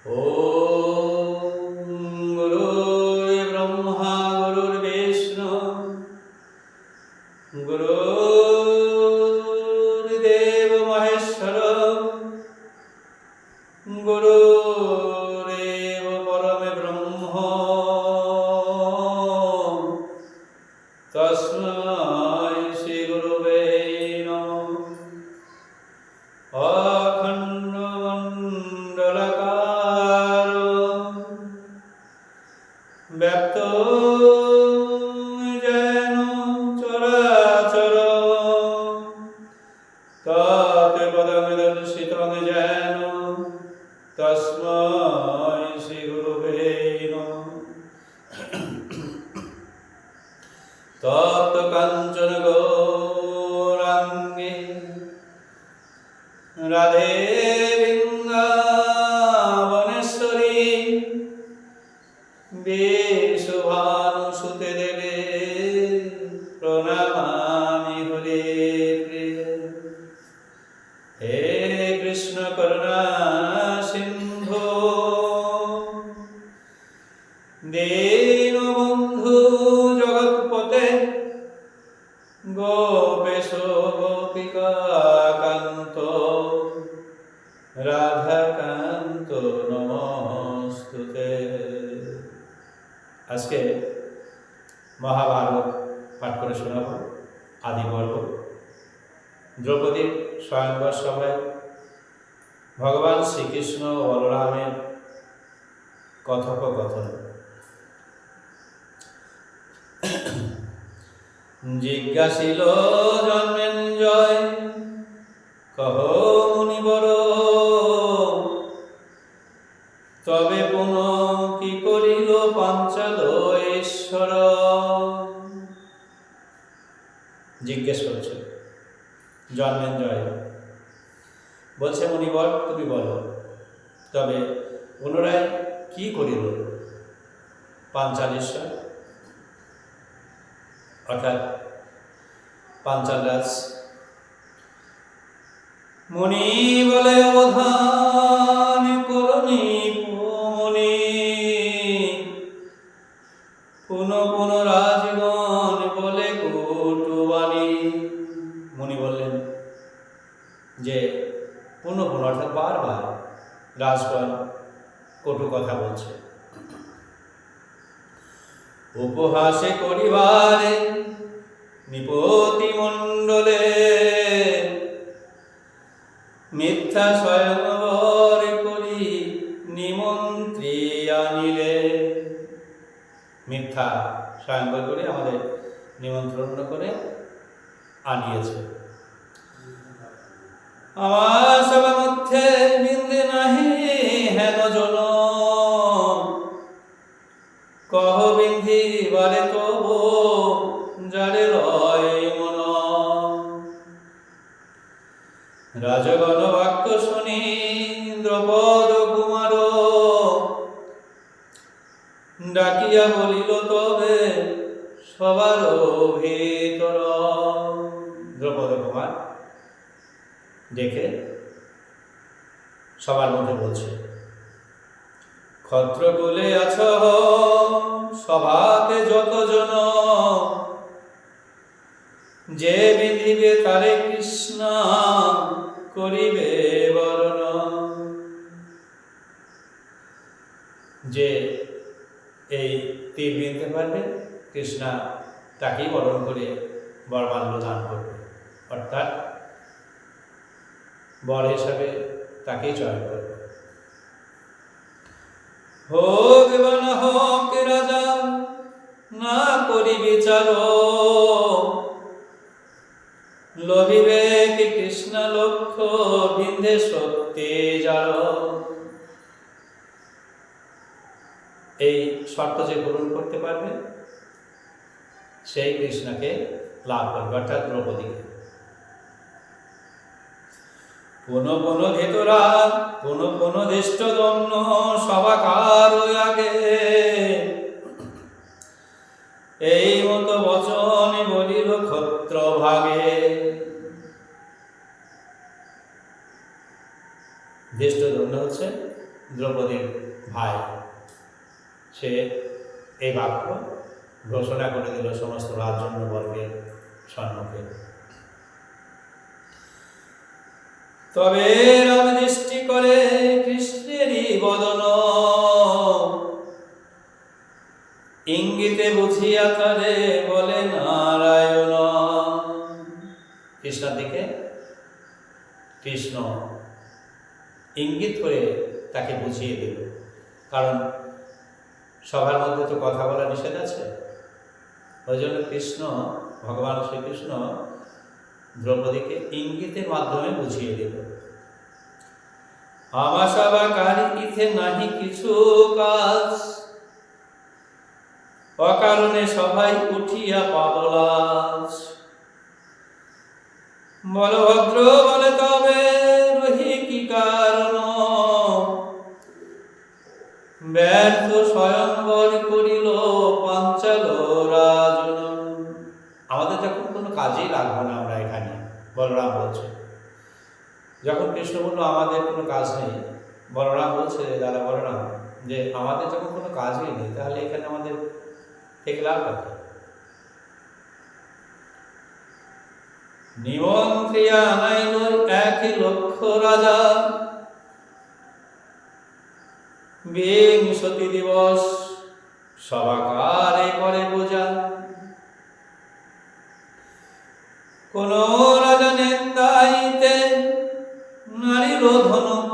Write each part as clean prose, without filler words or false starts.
ॐ गुरुर्ब्रह्मा गुरुर्विष्णु गुरुर्देवो महेश्वर गुरुरेव परमब्रह्म तस्मै श्रीगुरवे नमः। अखण्डमण्डलाकारं व्याप्तं येन चराचरं तत्पदं येन तस्मै श्रीगुरवे नमः। तप्तकाञ्चन गौराङ्गे राधे वृन्दावनेश्वरी विश्वभानुसुते देवे प्रणमामि हरिप्रिये। हे कृष्ण करुणा सिन्धो दीनबन्धु जगत्पते गोपेश गोपिका कान्त রাধাকান্ত নমস্তুতে। আজকে মহাভারত পাঠ করে শোনাব আদি পর্ব। দ্রৌপদীর স্বয়ংবর সভায় ভগবান শ্রীকৃষ্ণ ও বলরামের কথোপকথন। জিজ্ঞাসিল জন্মেঞ্জয় কহ মুনিবর, তবে পুনঃ কি করিল পাঞ্চাল ঈশ্বর। জিজ্ঞেস করছে জন্মেঞ্জয়, বলছে মুনিবর তুমি বলো, তবে পুনরায় কি করিল পাঞ্চালেশ্বর, অর্থাৎ পাঞ্চালরাজ। মুনি বলে অবধান করুণী মুনি, পুনঃ রাজগণ বলে কটুবাণী। মুনি বললেন যে পুনঃ অর্থাৎ বারবার রাজগণ কটু কথা বলছে। উপহাসে করিবারে নিপতি মণ্ডলে, মিথ্যা স্বয়ংবর করি নিমন্ত্রী আনিলে। মিথ্যা স্বয়ংবর করে আমাদের নিমন্ত্রণ করে আনিয়েছে। আমার সবার মধ্যে বিন্দে নাহি হেন জন, কহ বিন্ধিবারে তব যারে লয় মন। রাজগণ বাক্য শুনি দ্রৌপদ কুমার, ডাকিয়া বলিল তবে সবার ভিতর। দ্রৌপদ কুমার দেখে সবার মধ্যে বলছে, ক্ষত্রকুলে আছ সভাতে যতজন, যে বিধিবে তারে কৃষ্ণ করিবে বরণ। যে এই তীর বিনতে পারবে কৃষ্ণা তাকেই বরণ করে বরমাল্য দান করবে, অর্থাৎ বর হিসাবে তাকেই চয়ন করবে। হোক বা না হোক রাজা না করি বিচার, লভিবে কি কৃষ্ণ লক্ষ্য বিন্ধে সত্যি যার। এই শর্ত যে পূরণ করতে পারবে সেই কৃষ্ণকে লাভ করবে, অর্থাৎ দ্রৌপদীকে। পুনঃ ভেতরা পুনঃ দৃষ্ট দম্ন সবাকার আগে, এই মতো বচন বলিল ক্ষত্র ভাগে। ধৃষ্টদ্যুম্ন হচ্ছে দ্রৌপদীর ভাই, সে এই বাক্য ঘোষণা করে দিল সমস্ত রাজন্যবর্গের সম্মুখে। তবে রাম দৃষ্টি করে কৃষ্ণেরই বদন, ইঙ্গিতে বুঝিয়া তারে বলে নারায়ণ। কৃষ্ণের দিকে কৃষ্ণ ইঙ্গিত করে তাকে বুঝিয়ে দিল, কারণ সবার মধ্যে তো কথা বলা নিষেধ আছে। ওই জন্য কৃষ্ণ, ভগবান শ্রীকৃষ্ণ দ্রৌপদীকে ইঙ্গিতের মাধ্যমে বুঝিয়ে দিল। আমাশাবা কারি ইথে নাহি কিছু কাজ, অকারণে সবাই উঠিয়া পাবলাজ। বলভদ্র বলে তবে রহি কি কারণ, ব্যর্থ স্বয়ংবর করিল পাঞ্চাল রাজন। আমাদের যখন কোনো কাজেই লাগবে না আমরা এখানে, বলরাম বলছে। যখন কৃষ্ণ বলল আমাদের কোনো কাজ নেই, বলরাম বলছে, দাদা বলরাম, যে আমাদের যখন কোনো কাজই নেই তাহলে এখানে আমাদের থেকে লাভ আছে। নিমন্ত্রিয়া আনাইল 1,00,000 রাজা, বিংশতি দিবস সভাকারে করে পূজা। কোন রাজা নিন্দাইতে নারীর ধনুক,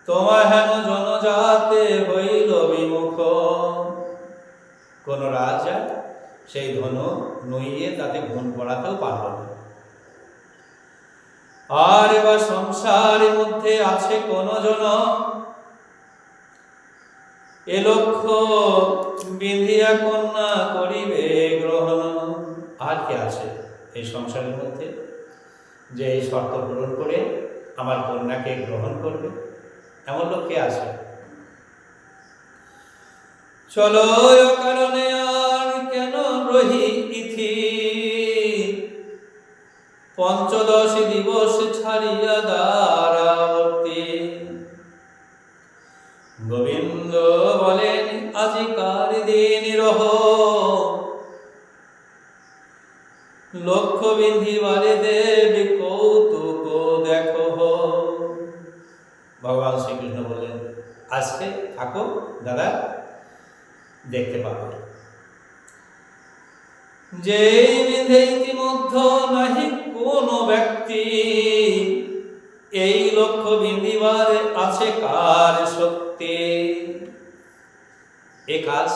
তোমার হেন জনজাতে হইল বিমুখ। কোন রাজা সেই ধনু নুইয়ে তাতে গুণ পড়াতেও পারল না। আর এবার সংসারের মধ্যে আছে কোন জন, এ লক্ষ্য বিন্ধিয়া কন্যা করিবে গ্রহণ। আর কে আছে এই সংসারের মধ্যে যে এই শর্ত পূরণ করে আমার কন্যাকে গ্রহণ করবে? এমন লোক কে আছে? চলো কারণে আর কেন রহি ইথি, 15 দিবস ছাড়িয়া দ্বারাবর্তী। গোবিন্দ বলেন আজিকার দিন রহ, লক্ষ্য বিন্ধিবারে দেবী কৌতুক দেখো। ভগবান শ্রীকৃষ্ণ বললেন, আজকে থাকো দাদা, দেখতে পাবে। যে বিধে ইতিমধ্যে নাহি কোন ব্যক্তি, এই লক্ষ্য বিন্ধিবার আছে কার শক্তি। এ কাজ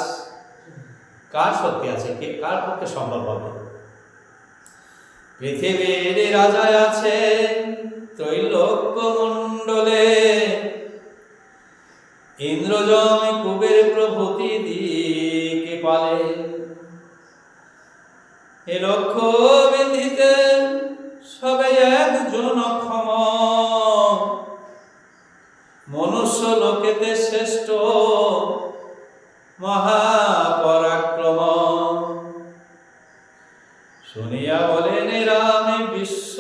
কার শক্তি আছে, কে কার পক্ষে সম্ভব হবে? পৃথিবীর রাজা আছে ত্রৈলোক্য মণ্ডলে, ইন্দ্রজম কুবের প্রভৃতি দিকে পালে। এ লক্ষ্য বিন্ধিতে সবে একজন ক্ষম, মনুষ্য লোকেতে শ্রেষ্ঠ মহাপরাক্রম। শুনিয়া বলেন রামে বিশ্ব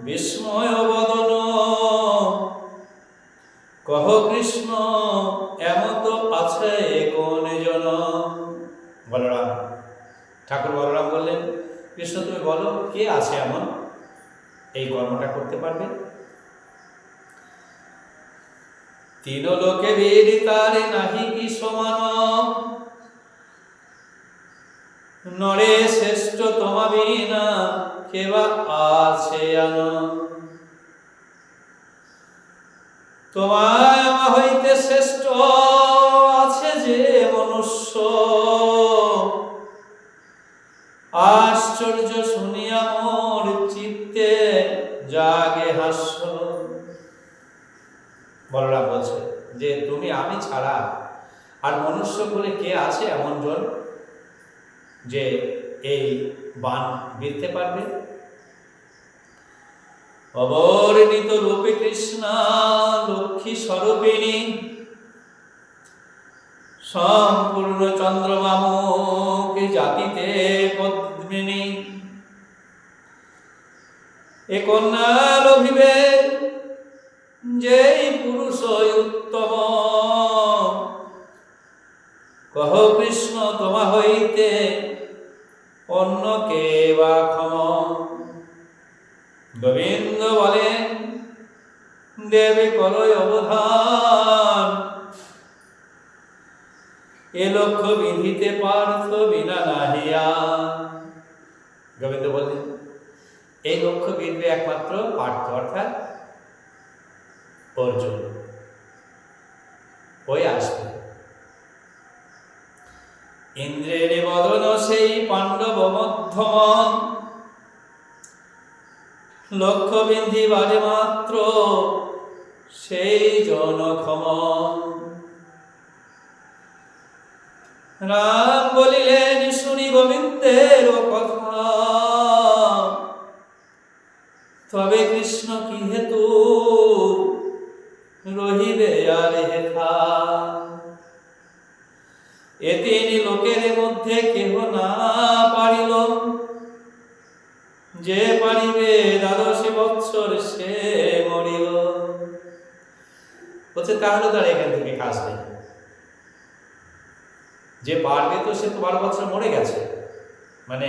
বিস্ময় বদন, কহ কৃষ্ণ এমত আছে কোন জন। বলরাম, ঠাকুর বলরাম বললেন, কৃষ্ণ তুমি বলো কে আছে এমন এই কর্মটা করতে পারবে? 3 লোকে বীর তারে নাহি কি সমান, নরে শ্রেষ্ঠ তোমা বিনা কেবা আছে আন। তোমায় আমা হইতে শ্রেষ্ঠ আছে যে মনুষ্য, আশ্চর্য শুনিয়া মোর চিত্তে জাগে হাস্য। বলরাম বলছে যে তুমি আমি ছাড়া আর মনুষ্য বলে কে আছে এমন জন যে এই বাণ বিঁধতে পারবে? অবর্ণিত রূপে কৃষ্ণা লক্ষ্মী স্বরূপিণী, সম্পূর্ণ চন্দ্রমামুকে জাতিতে পদ্মিনী। এ কন্যা লোভিবে যেই পুরুষ উত্তম, কহ কৃষ্ণ তোমা হইতে অন্য কে বা ক্ষম। গোবিন্দ বলেন, দেবে করয় অবধান, এ লক্ষ্য বিধিতে পার্থ বিনা নাহিয়া। গোবিন্দ বললেন, এই লক্ষ্য বিধবে একমাত্র পার্থ অর্থাৎ অর্জুন, ওই আসবে। ইন্দ্রের বদন সেই পাণ্ডব মধ্যম, লক্ষ্য বিন্ধিবারে মাত্র সেই জনক্ষম। রাম বলিলেন শুনি গোবিন্দের কথা, তবে কৃষ্ণ কি হেতু রহিবে আর হেথা। এ তিন লোকের মধ্যে কেহ না পারিল, যে পারিবে 12 বৎসর সে মরিল। বলছে তাহলে তার এখান থেকে কাজ নেই, যে পারবে তো সে তো 12 বছর মরে গেছে। মানে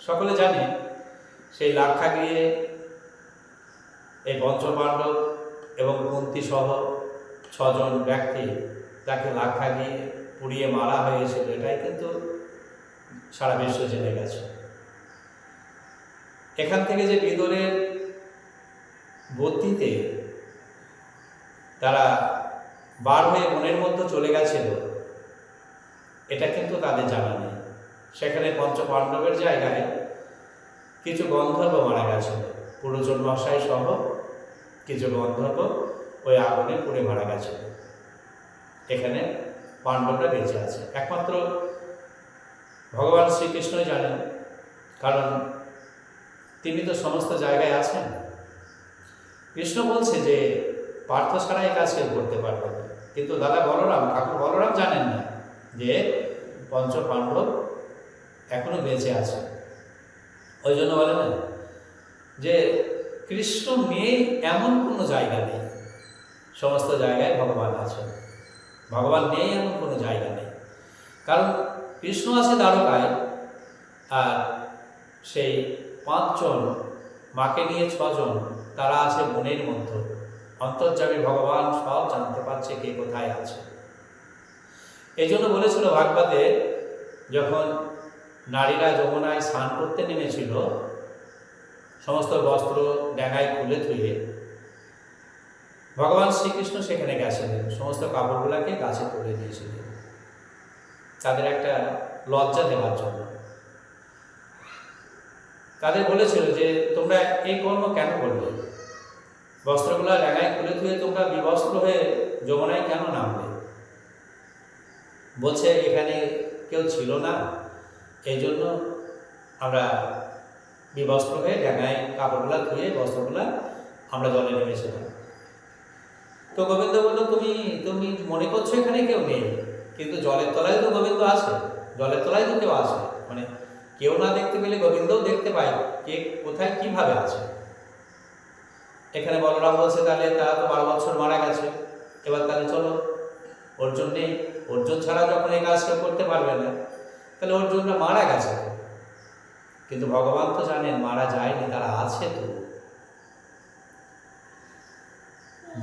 সকলে জানে সেই লাক্ষা গিয়ে এই পঞ্চপাণ্ডব এবং কুন্তী সহ 6 জন ব্যক্তি তাকে লাক্ষা গিয়ে পুড়িয়ে মারা হয়েছিল, এটাই কিন্তু সারা বিশ্ব জেনে গেছে। এখান থেকে যে বিদুরের বুদ্ধিতে তারা বার হয়ে বনের মধ্যে চলে গেছিল, এটা কিন্তু তাদের জানা নেই। সেখানে পঞ্চপাণ্ডবের জায়গায় কিছু গন্ধর্ব মারা গেছিল, পুরোজন মশাই সহ কিছু গন্ধর্ব ওই আগুনে পুড়ে মারা গেছিল। এখানে পাণ্ডবরা বেঁচে আছে, একমাত্র ভগবান শ্রীকৃষ্ণই জানেন, কারণ তিনি তো সমস্ত জায়গায় আছেন। কৃষ্ণ বলছে যে পার্থ ছাড়া এই কাজ কেউ করতে পারবে না, কিন্তু দাদা বলরাম, ঠাকুর বলরাম জানেন না যে পঞ্চপাণ্ডব এখনো বেঁচে আছে। ওই জন্য বলে না যে কৃষ্ণ নেই এমন কোনো জায়গা নেই, সমস্ত জায়গায় ভগবান আছেন। ভগবান নেই এমন কোনো জায়গা নেই, কারণ কৃষ্ণ আছে দ্বারকায়, আর সেই 5 জন মাকে নিয়ে 6 জন তারা আছে বনের মধ্যে। অন্তর্যামী ভগবান সব জানতে পারছে কে কোথায় আছে। এই জন্য বলেছিল ভাগবতে, যখন নারীরা যমুনায় স্নান করতে নেমেছিল, সমস্ত বস্ত্র ডাঙায় খুলে থুয়ে ভগবান শ্রীকৃষ্ণ সেখানে গেছিলেন, সমস্ত কাপড়গুলাকে গাছে তুলে দিয়েছিলেন তাদের একটা লজ্জা দেওয়ার জন্য। তাদের বলেছিল যে তোমরা এই কর্ম কেন করবে, বস্ত্রগুলা ডাঙায় খুলে থুয়ে তোমরা বিবস্ত্র হয়ে যমুনায় কেন নামবে। বলছে এখানে কেউ ছিল না, এই জন্য আমরা বিবস্ত্র হয়ে ডাঙায় কাপড়গুলা ধুয়ে বস্ত্রগুলা আমরা জলে নেমেছিলাম। তো গোবিন্দ বলল, তুমি মনে করছো এখানে কেউ নেই, কিন্তু জলের তলায় তো গোবিন্দ আছে, জলের তলায় তো কেউ আছে। মানে কেউ না দেখতে পেলে গোবিন্দও দেখতে পায় কে কোথায় কিভাবে আছে। এখানে বলরাম বলছে তাহলে তারা তো 12 বছর মারা গেছে, এবার তাহলে চলো, অর্জুন নেই, অর্জুন ছাড়া যখন এই কাজ কেউ করতে পারবে না, তাহলে অর্জুনরা মারা গেছে। কিন্তু ভগবান তো জানেন মারা যায়নি, তারা আছে তো।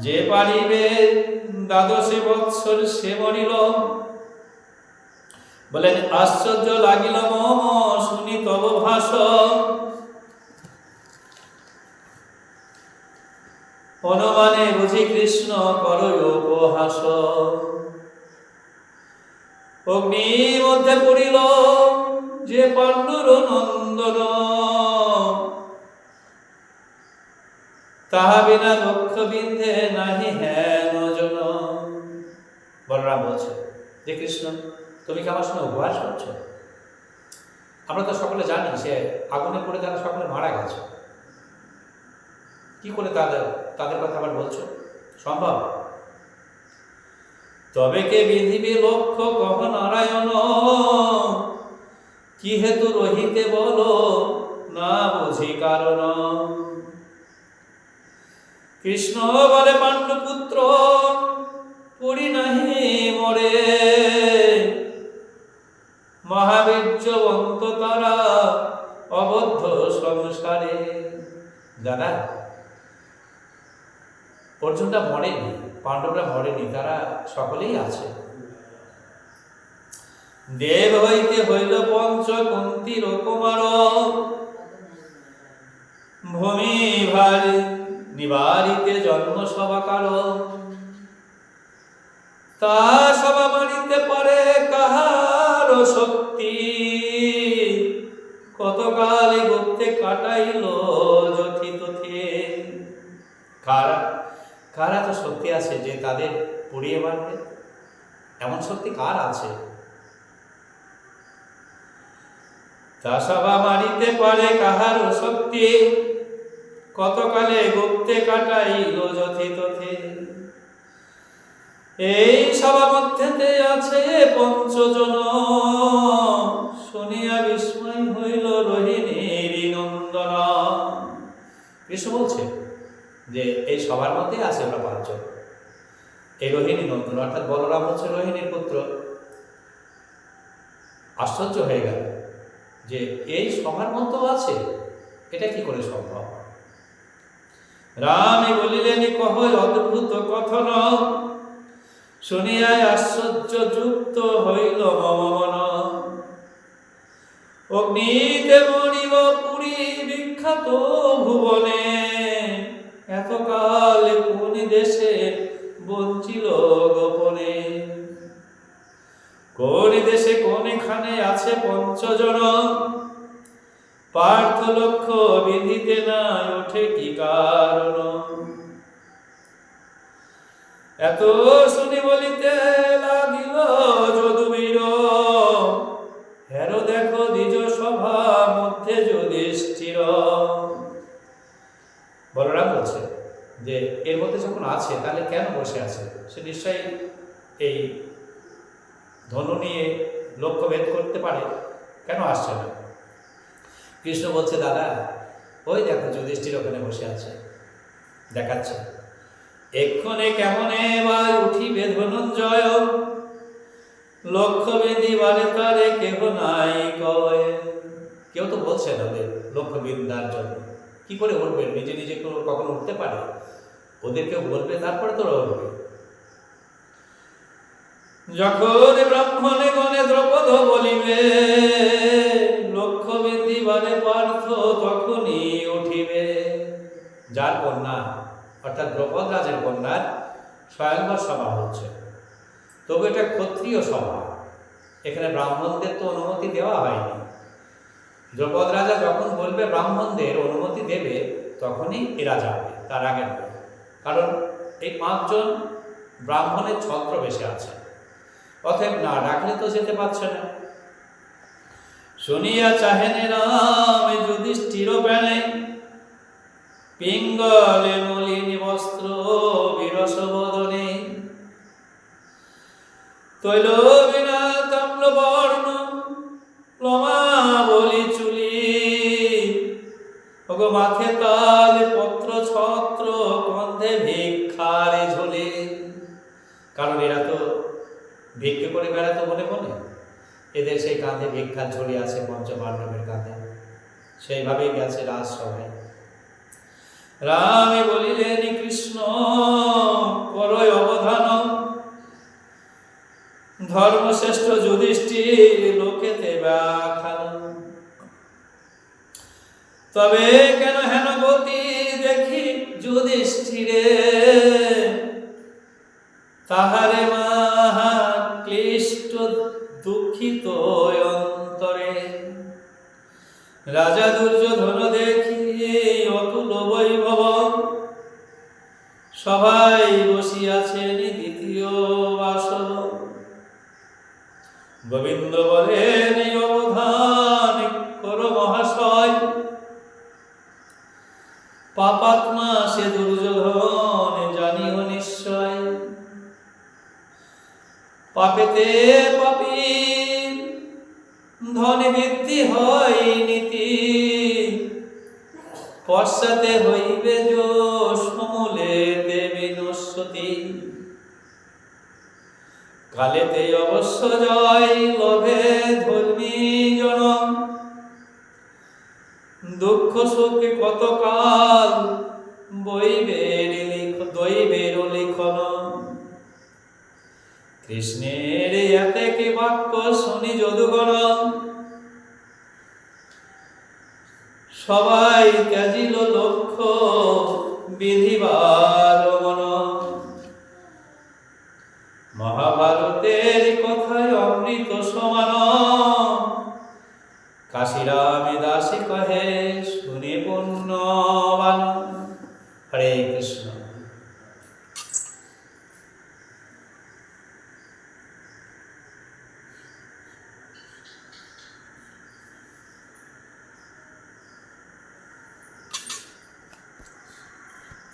যে পারিবে 12 বৎসর সে মরিল, বলেন আশ্চর্য লাগিল মম শুনি তব ভাষণ। অনুমানে বুঝি কৃষ্ণ করয় উপহাস। অগ্নির মধ্যে পড়িল যে পাণ্ডুর নন্দন, তাহা বিনা লক্ষ্য বিন্ধে নাহি হেন জন। বলরাম বলছে যে কৃষ্ণ তুমি কি আমার সঙ্গে উপহাস করছো? আমরা তো সকলে জানি সে আগুনে পড়ে তারা সকলে মারা গেছে, কি করে তাদের কথা আবার বলছো? সম্ভব? তবে কে বিধিবে লক্ষ্য কহ নারায়ণ, কি হেতু রহিতে বলো না বুঝি কারণ। কৃষ্ণ বলে পাণ্ডুপুত্র পুরি নাহি মরে, মহাবীর্যবন্ত তারা অবদ্ধ সংসারে। দাদা, অর্জুনটা মরেনি, পাণ্ডবরা মরেনি, তারা সকলেই আছে। দেব হইতে হইল পঞ্চ কুন্তির কুমার, ভূমি ভারি নিবারিতে জন্ম সভাকার। তা সভা মারিতে পারে কাহার শক্তি, কতকালে গুপ্তে কাটাইল যথি তথি। কারা তো শক্তি আছে যে তাদের পুড়িয়ে মারবে? এমন শক্তি কার আছে? তা সভা মারিতে পারে কাহার শক্তি, কতকালে গুপ্তে কাটাইল যথি তথি। এই সভা মধ্যেতে আছে পঞ্চজন, শুনিয়া বিস্ময় হইল রোহিণীর নন্দন। কৃষ্ণ বলছে যে এই সবার মধ্যে আছে ওরা পাঁচজন, এই রোহিণী নন্দন অর্থাৎ বলরাম হচ্ছে রোহিণীর পুত্র। আশ্চর্য হয়ে গেল যে এই সবার মধ্যেও আছে, এটা কি করে সম্ভব? রামে বলিলেন কহ অদ্ভুত কথন, শুনিয়া আশ্চর্য যুক্ত হইল মম মন। অগ্নিতে মরিব পুরী বিখ্যাত ভুবনে, এতকাল কোন দেশে বঞ্চিল গোপনে। কোন দেশে কোনখানে আছে পঞ্চজন, পার্থ লক্ষ্য বিধিতে না ওঠে কি কারণ। এত শুনি বলিতে লাগিল যদুবীর, হেরো দেখো দ্বিজ সভা মধ্যে যুধিষ্ঠির। বলরাম বলছে যে এর মধ্যে যখন আছে তাহলে কেন বসে আছে? সে নিশ্চয়ই এই ধনু নিয়ে লক্ষ্য ভেদ করতে পারে, কেন আসছে না? কৃষ্ণ বলছে দাদা ওই দেখো যুধিষ্ঠির ওখানে বসে আছে, দেখাচ্ছে। এক্ষণে কেমনে বা উঠিবে ধনঞ্জয়, লক্ষ্য বেঁধিবারে তারে কেহ নাই কয়। কেউ তো বলছে না ওদের লক্ষ্য বিন্দার জন্য, কি করে উঠবে? নিজে নিজে কখনো উঠতে পারে? ওদেরকে বলবে তারপরে তো উঠবে। যখন ব্রাহ্মণে গণে দ্রৌপদ বলিবে, লক্ষ্য বেঁধিবারে পার্থ তখনই উঠিবে। যার কন্যা অর্থাৎ দ্রৌপদ রাজের কন্যার স্বয়ংবর সভা হচ্ছে, তবে এটা ক্ষত্রিয় সভা, এখানে ব্রাহ্মণদের তো অনুমতি দেওয়া হয়নি। দ্রৌপদ রাজা যখন বলবে ব্রাহ্মণদের অনুমতি দেবে তখনই এরা যাবে, তার আগে নয়। কারণ এই পাঁচজন ব্রাহ্মণের ছত্রবেশে আছে, অতএব না ডাকলে তো যেতে পারছে না। শুনিয়া চাহেনে রাম যুধিষ্ঠির প্যানে, পিঙ্গলে নলিনী বস্ত্র বিরস বদনে। তৈল বিনা তাম্র বর্ণ লমা বলি চুলি, ওগো মাথে তাল পত্র ছত্র কন্ধে ভিক্ষারে ঝোলে। কারণ এরা তো ভিক্ষে করে বেড়াতো মনে মনে, এদের সেই কাঁধে ভিক্ষার ঝুলি আছে পঞ্চপাণ্ডবের কাঁধে, সেইভাবেই গেছে রাজসভায়। রামে বলিলেন কৃষ্ণ করয় অবধান, ধর্মশ্রেষ্ঠ যুধিষ্ঠির লোকেতে ব্যাখ্যান। তবে কেন হেন গতি দেখি যুধিষ্ঠিরে, তাহারে মাহা ক্লিষ্ট দুঃখিত অন্তরে। রাজা দুর্যোধন দেখি অতুল বৈভব, সবাই বসিয়াছেন দ্বিতীয় বাসব। গোবিন্দ বলেন অবধান কর মহাশয়, পাপাত্মা সে দুর্যোধন জানিও নিশ্চয়। পাপেতে পাপী ধনে বৃদ্ধি হয় নীতি, পশ্চাতে হইবে যো সমূলে দেবী নশ্বতী। কালেতে অবশ্য জয় লভে ধর্মী জন, দুঃখ সুখে কতকাল দৈবের লিখন। কৃষ্ণের এতেক বাক্য শুনি যদুগণ, সবাই ত্যাজিল লক্ষ্য বিধিবার মন। মহাভারতের কথায় অমৃত সমান, কাশিরামে দাসী কহে শুনে পুণ্যবান। হরে কৃষ্ণ।